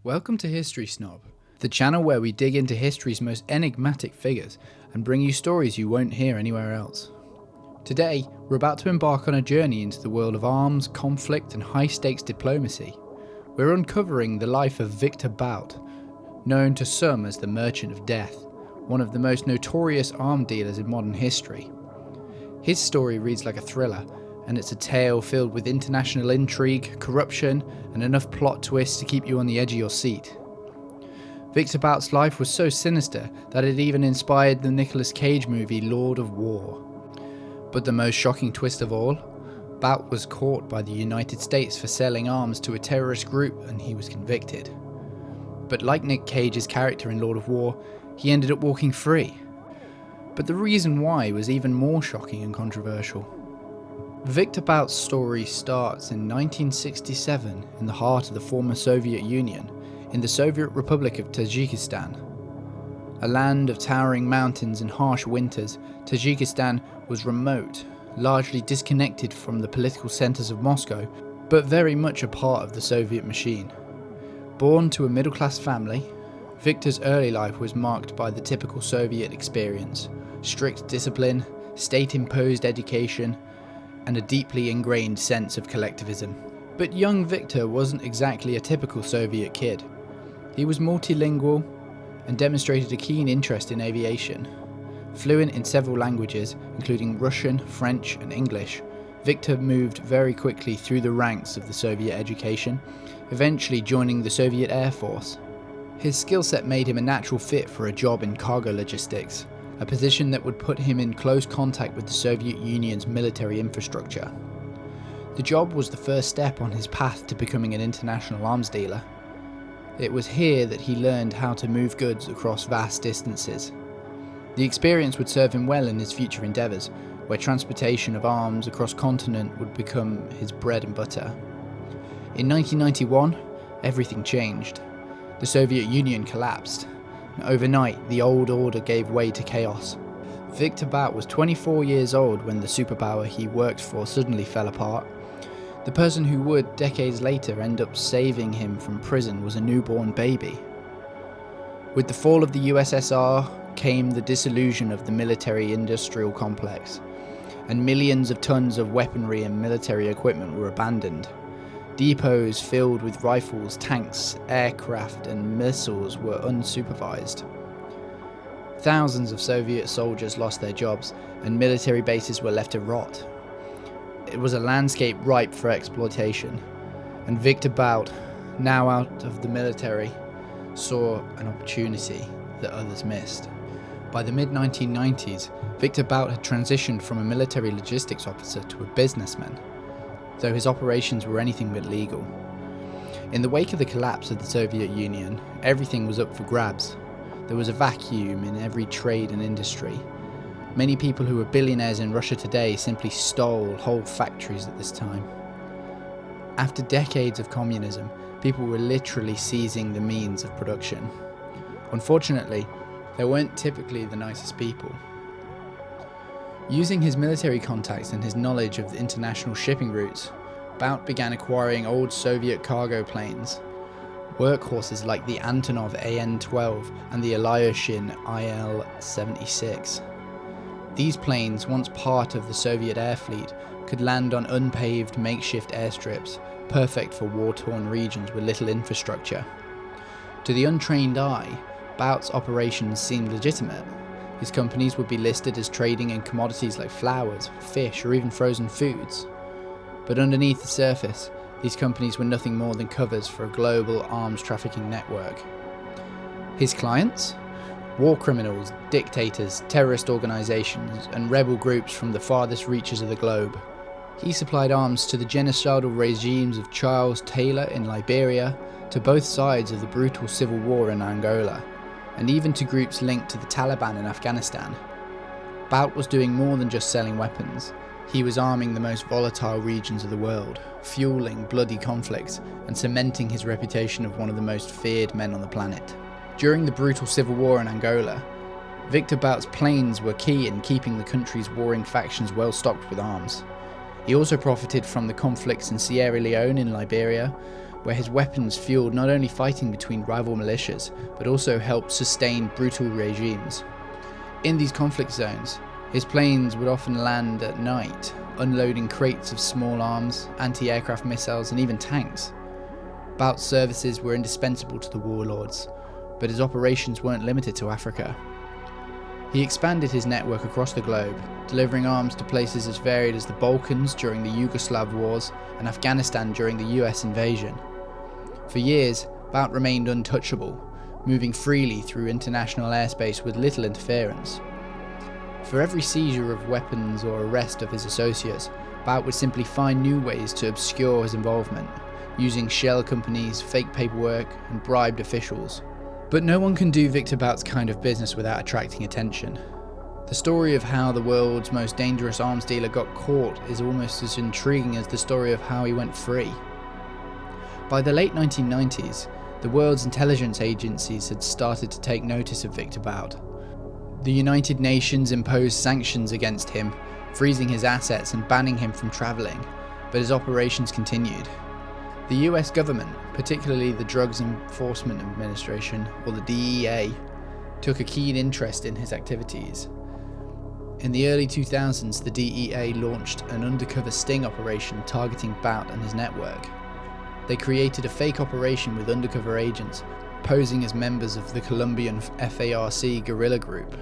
Welcome to History Snob, the channel where we dig into history's most enigmatic figures and bring you stories you won't hear anywhere else. Today, we're about to embark on a journey into the world of arms, conflict and high-stakes diplomacy. We're uncovering the life of Victor Bout, known to some as the Merchant of Death, one of the most notorious arms dealers in modern history. His story reads like a thriller, and it's a tale filled with international intrigue, corruption, and enough plot twists to keep you on the edge of your seat. Victor Bout's life was so sinister that it even inspired the Nicolas Cage movie Lord of War. But the most shocking twist of all, Bout was caught by the United States for selling arms to a terrorist group and he was convicted. But like Nick Cage's character in Lord of War, he ended up walking free. But the reason why was even more shocking and controversial. Victor Bout's story starts in 1967 in the heart of the former Soviet Union, in the Soviet Republic of Tajikistan. A land of towering mountains and harsh winters, Tajikistan was remote, largely disconnected from the political centres of Moscow, but very much a part of the Soviet machine. Born to a middle-class family, Victor's early life was marked by the typical Soviet experience: strict discipline, state-imposed education, and a deeply ingrained sense of collectivism. But young Victor wasn't exactly a typical Soviet kid. He was multilingual and demonstrated a keen interest in aviation. Fluent in several languages, including Russian, French, and English, Victor moved very quickly through the ranks of the Soviet education, eventually joining the Soviet Air Force. His skill set made him a natural fit for a job in cargo logistics, a position that would put him in close contact with the Soviet Union's military infrastructure. The job was the first step on his path to becoming an international arms dealer. It was here that he learned how to move goods across vast distances. The experience would serve him well in his future endeavours, where transportation of arms across continent would become his bread and butter. In 1991, everything changed. The Soviet Union collapsed. Overnight, the old order gave way to chaos. Victor Bout was 24 years old when the superpower he worked for suddenly fell apart. The person who would, decades later, end up saving him from prison was a newborn baby. With the fall of the USSR came the dissolution of the military-industrial complex, and millions of tons of weaponry and military equipment were abandoned. Depots filled with rifles, tanks, aircraft and missiles were unsupervised. Thousands of Soviet soldiers lost their jobs and military bases were left to rot. It was a landscape ripe for exploitation, and Victor Bout, now out of the military, saw an opportunity that others missed. By the mid-1990s, Victor Bout had transitioned from a military logistics officer to a businessman, though his operations were anything but legal. In the wake of the collapse of the Soviet Union, everything was up for grabs. There was a vacuum in every trade and industry. Many people who are billionaires in Russia today simply stole whole factories at this time. After decades of communism, people were literally seizing the means of production. Unfortunately, they weren't typically the nicest people. Using his military contacts and his knowledge of the international shipping routes, Bout began acquiring old Soviet cargo planes, workhorses like the Antonov AN-12 and the Ilyushin IL-76. These planes, once part of the Soviet air fleet, could land on unpaved makeshift airstrips, perfect for war-torn regions with little infrastructure. To the untrained eye, Bout's operations seemed legitimate. His companies would be listed as trading in commodities like flowers, fish, or even frozen foods. But underneath the surface, these companies were nothing more than covers for a global arms trafficking network. His clients? War criminals, dictators, terrorist organisations, and rebel groups from the farthest reaches of the globe. He supplied arms to the genocidal regimes of Charles Taylor in Liberia, to both sides of the brutal civil war in Angola, and even to groups linked to the Taliban in Afghanistan. Bout was doing more than just selling weapons. He was arming the most volatile regions of the world, fueling bloody conflicts, and cementing his reputation of one of the most feared men on the planet. During the brutal civil war in Angola, Victor Bout's planes were key in keeping the country's warring factions well stocked with arms. He also profited from the conflicts in Sierra Leone in Liberia, where his weapons fueled not only fighting between rival militias, but also helped sustain brutal regimes. In these conflict zones, his planes would often land at night, unloading crates of small arms, anti-aircraft missiles, and even tanks. Bout's services were indispensable to the warlords, but his operations weren't limited to Africa. He expanded his network across the globe, delivering arms to places as varied as the Balkans during the Yugoslav wars and Afghanistan during the US invasion. For years, Bout remained untouchable, moving freely through international airspace with little interference. For every seizure of weapons or arrest of his associates, Bout would simply find new ways to obscure his involvement, using shell companies, fake paperwork, and bribed officials. But no one can do Victor Bout's kind of business without attracting attention. The story of how the world's most dangerous arms dealer got caught is almost as intriguing as the story of how he went free. By the late 1990s, the world's intelligence agencies had started to take notice of Victor Bout. The United Nations imposed sanctions against him, freezing his assets and banning him from travelling, but his operations continued. The US government, particularly the Drugs Enforcement Administration, or the DEA, took a keen interest in his activities. In the early 2000s, the DEA launched an undercover sting operation targeting Bout and his network. They created a fake operation with undercover agents, posing as members of the Colombian FARC guerrilla group.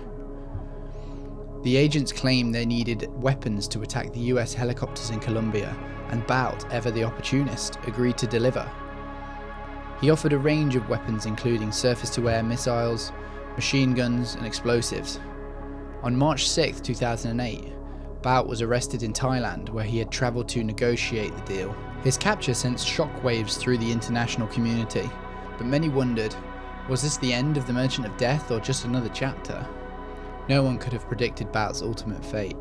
The agents claimed they needed weapons to attack the US helicopters in Colombia, and Bout, ever the opportunist, agreed to deliver. He offered a range of weapons including surface-to-air missiles, machine guns, and explosives. On March 6, 2008, Bout was arrested in Thailand, where he had travelled to negotiate the deal. His capture sent shockwaves through the international community, but many wondered, was this the end of the Merchant of Death or just another chapter? No one could have predicted Bout's ultimate fate.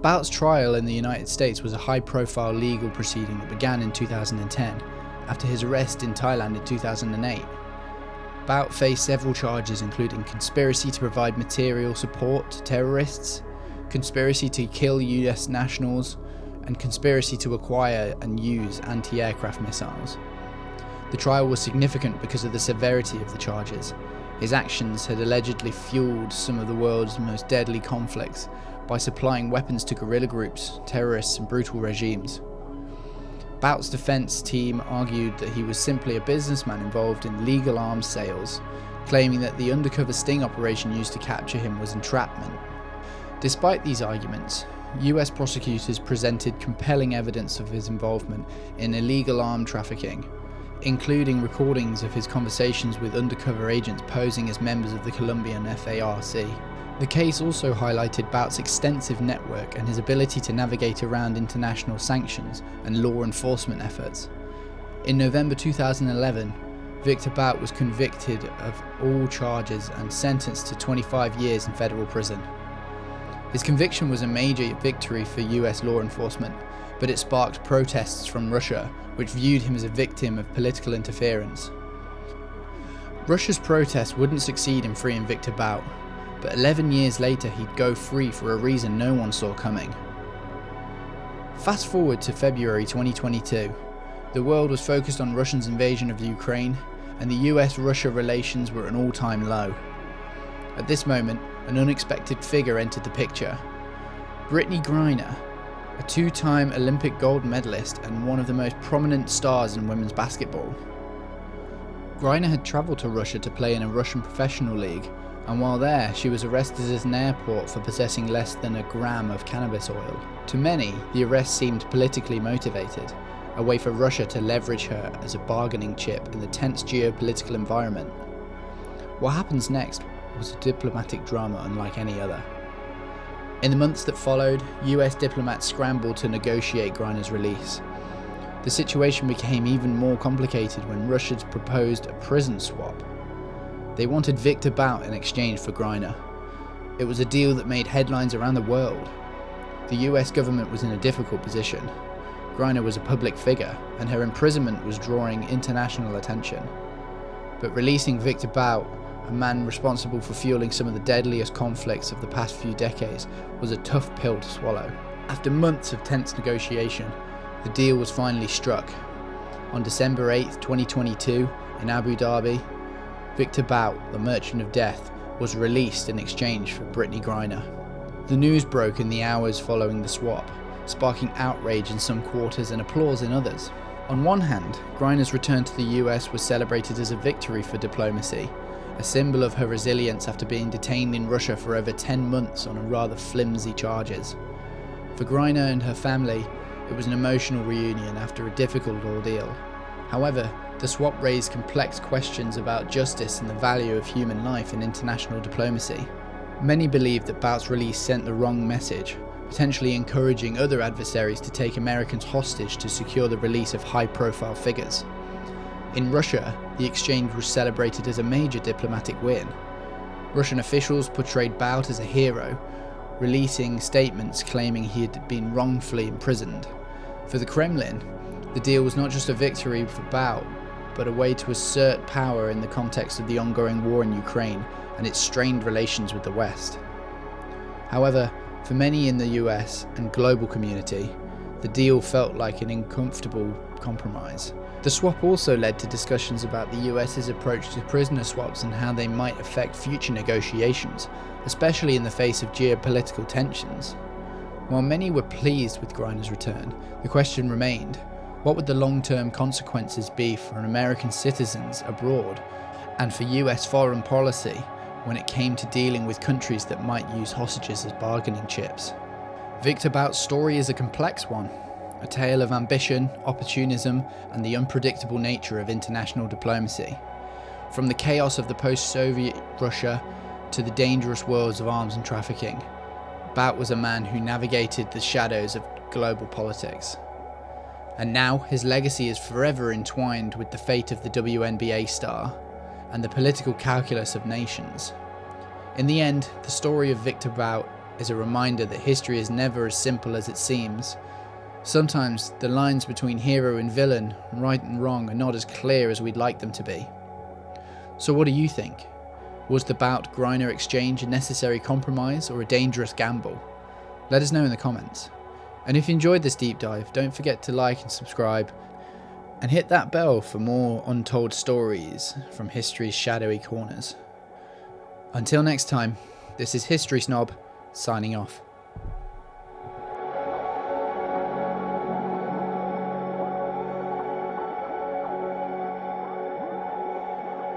Bout's trial in the United States was a high-profile legal proceeding that began in 2010, after his arrest in Thailand in 2008. Bout faced several charges including conspiracy to provide material support to terrorists, conspiracy to kill US nationals, and conspiracy to acquire and use anti-aircraft missiles. The trial was significant because of the severity of the charges. His actions had allegedly fueled some of the world's most deadly conflicts by supplying weapons to guerrilla groups, terrorists, and brutal regimes. Bout's defense team argued that he was simply a businessman involved in legal arms sales, claiming that the undercover sting operation used to capture him was entrapment. Despite these arguments, US prosecutors presented compelling evidence of his involvement in illegal arm trafficking, including recordings of his conversations with undercover agents posing as members of the Colombian FARC. The case also highlighted Bout's extensive network and his ability to navigate around international sanctions and law enforcement efforts. In November 2011, Victor Bout was convicted of all charges and sentenced to 25 years in federal prison. His conviction was a major victory for US law enforcement, but it sparked protests from Russia, which viewed him as a victim of political interference. Russia's protests wouldn't succeed in freeing Victor Bout, but 11 years later he'd go free for a reason no one saw coming. Fast forward to February 2022, the world was focused on Russia's invasion of Ukraine, and the US-Russia relations were at an all-time low. At this moment, an unexpected figure entered the picture. Brittney Griner, a two-time Olympic gold medalist and one of the most prominent stars in women's basketball. Griner had travelled to Russia to play in a Russian professional league, and while there, she was arrested at an airport for possessing less than a gram of cannabis oil. To many, the arrest seemed politically motivated, a way for Russia to leverage her as a bargaining chip in the tense geopolitical environment. What happens next was a diplomatic drama unlike any other. In the months that followed, US diplomats scrambled to negotiate Griner's release. The situation became even more complicated when Russia proposed a prison swap. They wanted Victor Bout in exchange for Griner. It was a deal that made headlines around the world. The US government was in a difficult position. Griner was a public figure, and her imprisonment was drawing international attention. But releasing Victor Bout, a man responsible for fueling some of the deadliest conflicts of the past few decades, was a tough pill to swallow. After months of tense negotiation, the deal was finally struck, On December 8, 2022, in Abu Dhabi, Victor Bout, the Merchant of Death, was released in exchange for Brittney Griner. The news broke in the hours following the swap, sparking outrage in some quarters and applause in others. On one hand, Griner's return to the US was celebrated as a victory for diplomacy, a symbol of her resilience after being detained in Russia for over 10 months on rather flimsy charges. For Griner and her family, it was an emotional reunion after a difficult ordeal. However, the swap raised complex questions about justice and the value of human life in international diplomacy. Many believe that Bout's release sent the wrong message, potentially encouraging other adversaries to take Americans hostage to secure the release of high-profile figures. In Russia, the exchange was celebrated as a major diplomatic win. Russian officials portrayed Bout as a hero, releasing statements claiming he had been wrongfully imprisoned. For the Kremlin, the deal was not just a victory for Bout, but a way to assert power in the context of the ongoing war in Ukraine and its strained relations with the West. However, for many in the US and global community, the deal felt like an uncomfortable compromise. The swap also led to discussions about the US's approach to prisoner swaps and how they might affect future negotiations, especially in the face of geopolitical tensions. While many were pleased with Griner's return, the question remained, what would the long-term consequences be for American citizens abroad and for US foreign policy when it came to dealing with countries that might use hostages as bargaining chips? Victor Bout's story is a complex one, a tale of ambition, opportunism, and the unpredictable nature of international diplomacy. From the chaos of the post-Soviet Russia to the dangerous worlds of arms and trafficking, Bout was a man who navigated the shadows of global politics. And now his legacy is forever entwined with the fate of the WNBA star and the political calculus of nations. In the end, the story of Victor Bout is a reminder that history is never as simple as it seems. Sometimes the lines between hero and villain, right and wrong, are not as clear as we'd like them to be. So what do you think? Was the Bout-Griner exchange a necessary compromise or a dangerous gamble? Let us know in the comments. And if you enjoyed this deep dive, don't forget to like and subscribe, and hit that bell for more untold stories from history's shadowy corners. Until next time, this is History Snob, signing off.